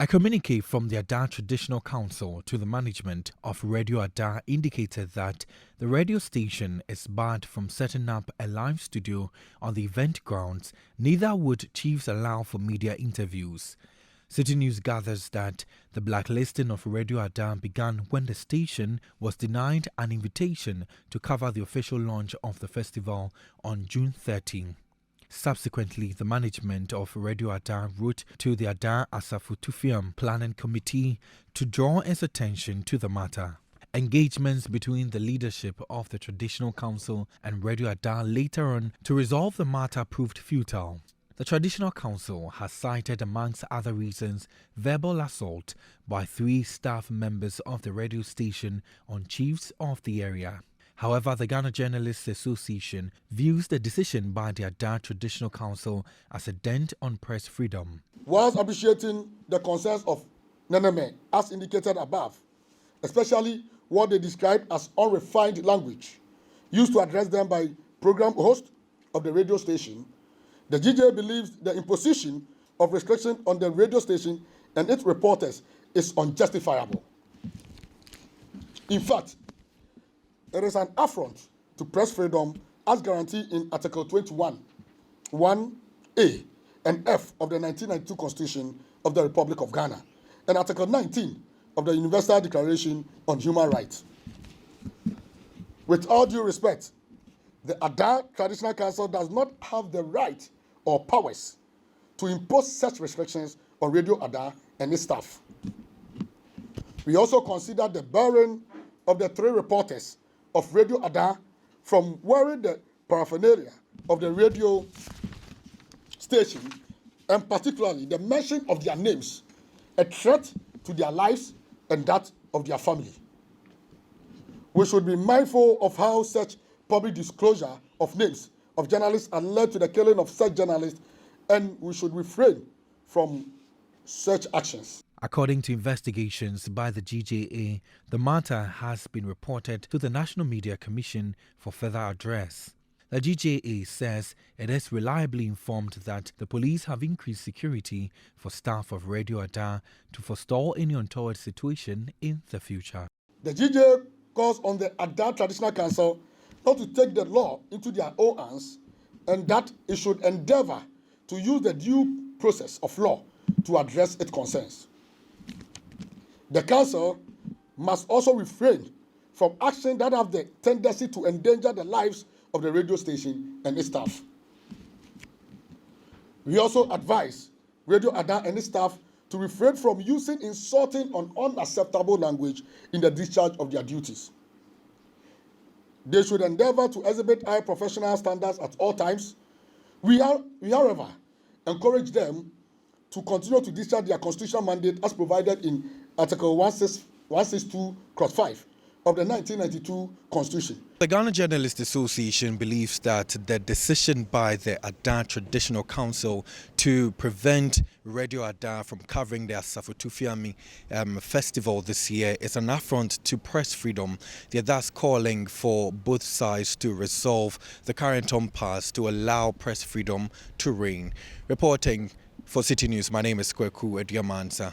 A communique from the Ada Traditional Council to the management of Radio Ada indicated that the radio station is barred from setting up a live studio on the event grounds, neither would chiefs allow for media interviews. Citi News gathers that the blacklisting of Radio Ada began when the station was denied an invitation to cover the official launch of the festival on June 13. Subsequently, the management of Radio Ada wrote to the Ada Asafotufiami Planning Committee to draw its attention to the matter. Engagements between the leadership of the Traditional Council and Radio Ada later on to resolve the matter proved futile. The Traditional Council has cited, amongst other reasons, verbal assault by 3 staff members of the radio station on chiefs of the area. However, the Ghana Journalists Association views the decision by the Ada Traditional Council as a dent on press freedom. Whilst appreciating the concerns of Neneme, as indicated above, especially what they describe as unrefined language used to address them by program host of the radio station, the GJ believes the imposition of restriction on the radio station and its reporters is unjustifiable. In fact, it is an affront to press freedom as guaranteed in Article 21, 1A and F of the 1992 Constitution of the Republic of Ghana and Article 19 of the Universal Declaration on Human Rights. With all due respect, the Ada Traditional Council does not have the right or powers to impose such restrictions on Radio Ada and its staff. We also consider the barring of the 3 reporters of Radio Ada from wearing the paraphernalia of the radio station, and particularly the mention of their names, a threat to their lives and that of their family. We should be mindful of how such public disclosure of names of journalists has led to the killing of such journalists, and we should refrain from such actions. According to investigations by the GJA, the matter has been reported to the National Media Commission for further address. The GJA says it is reliably informed that the police have increased security for staff of Radio Ada to forestall any untoward situation in the future. The GJA calls on the Ada Traditional Council not to take the law into their own hands, and that it should endeavor to use the due process of law to address its concerns. The council must also refrain from actions that have the tendency to endanger the lives of the radio station and its staff. We also advise Radio Ada and its staff to refrain from using insulting or unacceptable language in the discharge of their duties. They should endeavor to exhibit high professional standards at all times. We, however, encourage them to continue to discharge their constitutional mandate as provided in Article 162(5) of the 1992 Constitution. The Ghana Journalists Association believes that the decision by the Ada Traditional Council to prevent Radio Ada from covering the Asafotufiami Festival this year is an affront to press freedom. They are thus calling for both sides to resolve the current impasse to allow press freedom to reign. Reporting for Citi News, my name is Kweku Ediamansa.